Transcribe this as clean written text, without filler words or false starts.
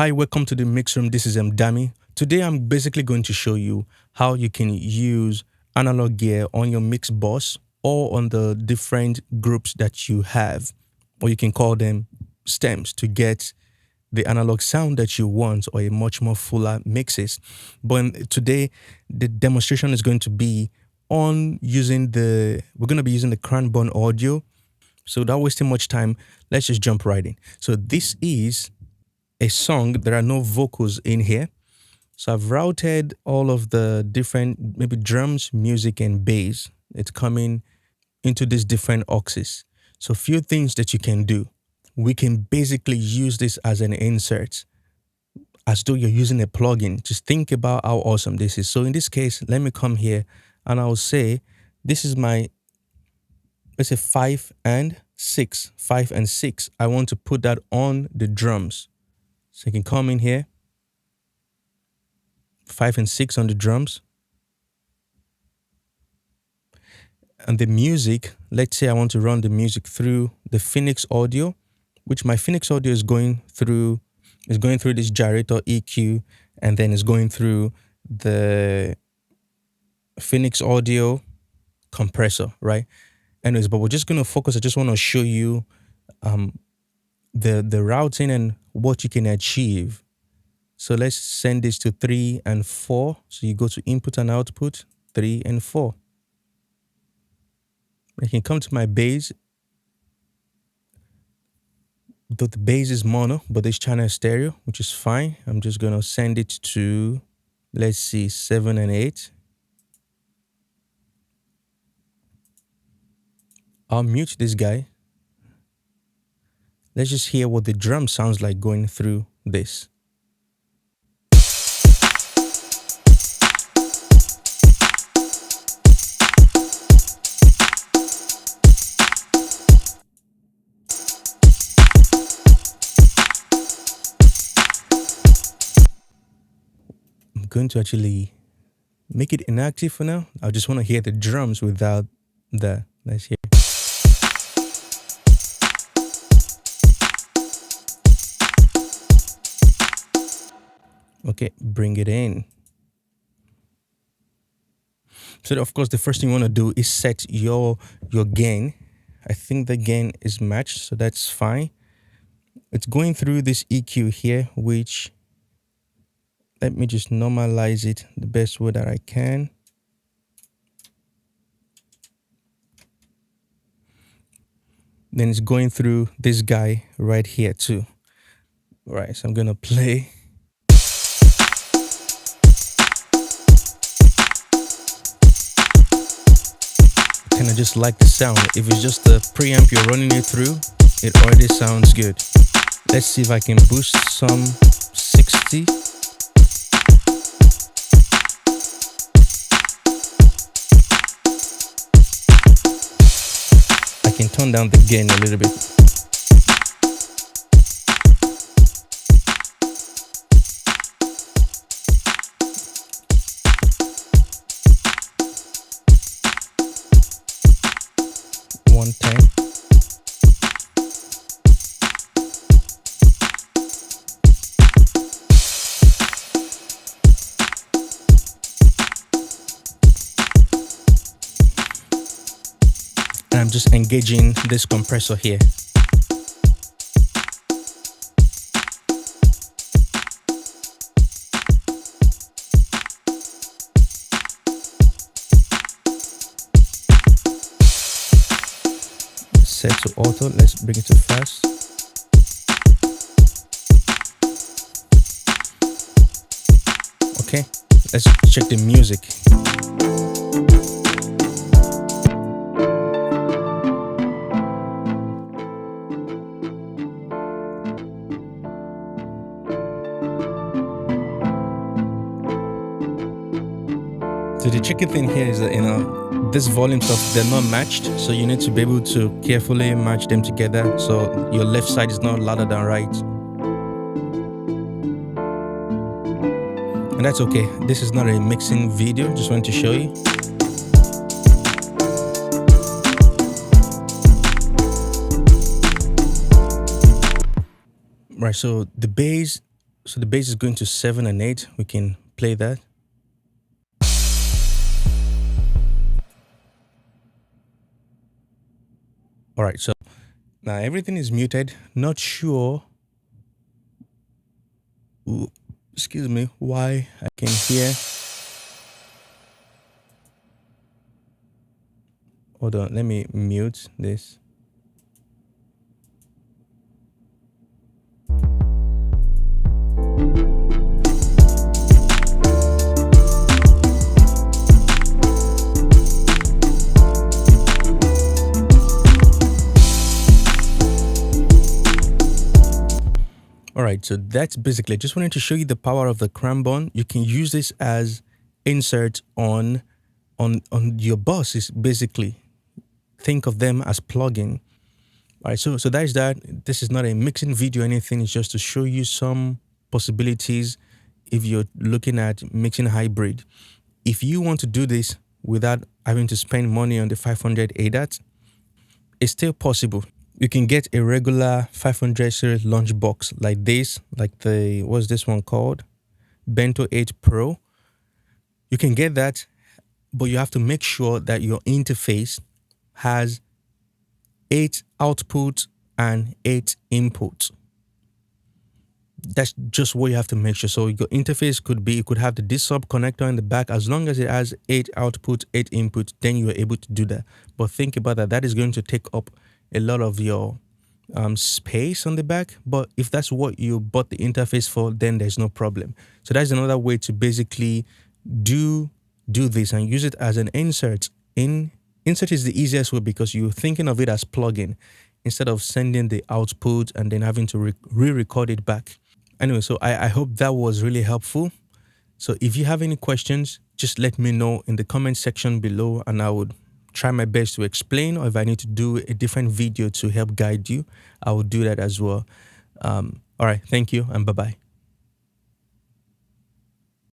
Hi, welcome to the mix room. This is Dami. Today I'm basically going to show you how you can use analog gear on your mix bus or on the different groups that you have, or you can call them stems, to get the analog sound that you want or a much more fuller mixes. But today the demonstration is going to be on we're going to be using the Cranborne audio. So without wasting much time, let's just jump right in. So this is a song. There are no vocals in here. So I've routed all of the different, maybe drums, music, and bass. It's coming into these different auxes. So a few things that you can do. We can basically use this as an insert, as though you're using a plugin. Just think about how awesome this is. So in this case, let me come here and I'll say, this is my, let's say 5 and 6, 5 and 6. I want to put that on the drums. So you can come in here, 5 and 6 on the drums. And the music, let's say I want to run the music through the Phoenix audio, which my Phoenix audio is going through this gyrator EQ, and then it's going through the Phoenix audio compressor, right? Anyways, but we're just going to focus. I just want to show you the routing and what you can achieve. So let's send this to 3 and 4. So you go to input and output, 3 and 4. I can come to my bass. Though the bass is mono, but this channel is stereo, which is fine. I'm just going to send it to, let's see, 7 and 8. I'll mute this guy. Let's just hear what the drum sounds like going through this. I'm going to actually make it inactive for now. I just want to hear the drums without the, let's hear. Okay, bring it in. So of course, the first thing you want to do is set your gain. I think the gain is matched, so that's fine. It's going through this EQ here, which, let me just normalize it the best way that I can. Then it's going through this guy right here too. All right, so I'm gonna play. And I just like the sound. If it's just the preamp you're running it through, it already sounds good. Let's see if I can boost some 60. I can turn down the gain a little bit. And I'm just engaging this compressor here. Set to auto, let's bring it to fast. Okay, let's check the music. So the tricky thing here is that, this volume stuff, they're not matched. So you need to be able to carefully match them together. So your left side is not louder than right. And that's okay. This is not a mixing video. Just wanted to show you. Right, so the bass So the bass is going to 7 and 8. We can play that. All right, so now everything is muted. Not sure, excuse me, why I can hear. Hold on, let me mute this. All right, so that's basically, I just wanted to show you the power of the Cranborne. You can use this as insert on your buses, basically. Think of them as plugin. All right, so that is that. This is not a mixing video or anything. It's just to show you some possibilities if you're looking at mixing hybrid. If you want to do this without having to spend money on the 500 ADAT, it's still possible. You can get a regular 500 series launch box like this, like the, what's this one called? Bento 8 Pro. You can get that, but you have to make sure that your interface has 8 outputs and 8 inputs. That's just what you have to make sure. So your interface could be, it could have the D sub connector in the back. As long as it has 8 outputs, 8 inputs, then you are able to do that. But think about that. That is going to take up a lot of your space on the back. But if that's what you bought the interface for, then there's no problem. So that's another way to basically do this and use it as an insert. Insert is the easiest way because you're thinking of it as plugin instead of sending the output and then having to re-record it back. Anyway, so I hope that was really helpful. So if you have any questions, just let me know in the comment section below and I would try my best to explain, or if I need to do a different video to help guide you, I will do that as well. All right, thank you and bye-bye.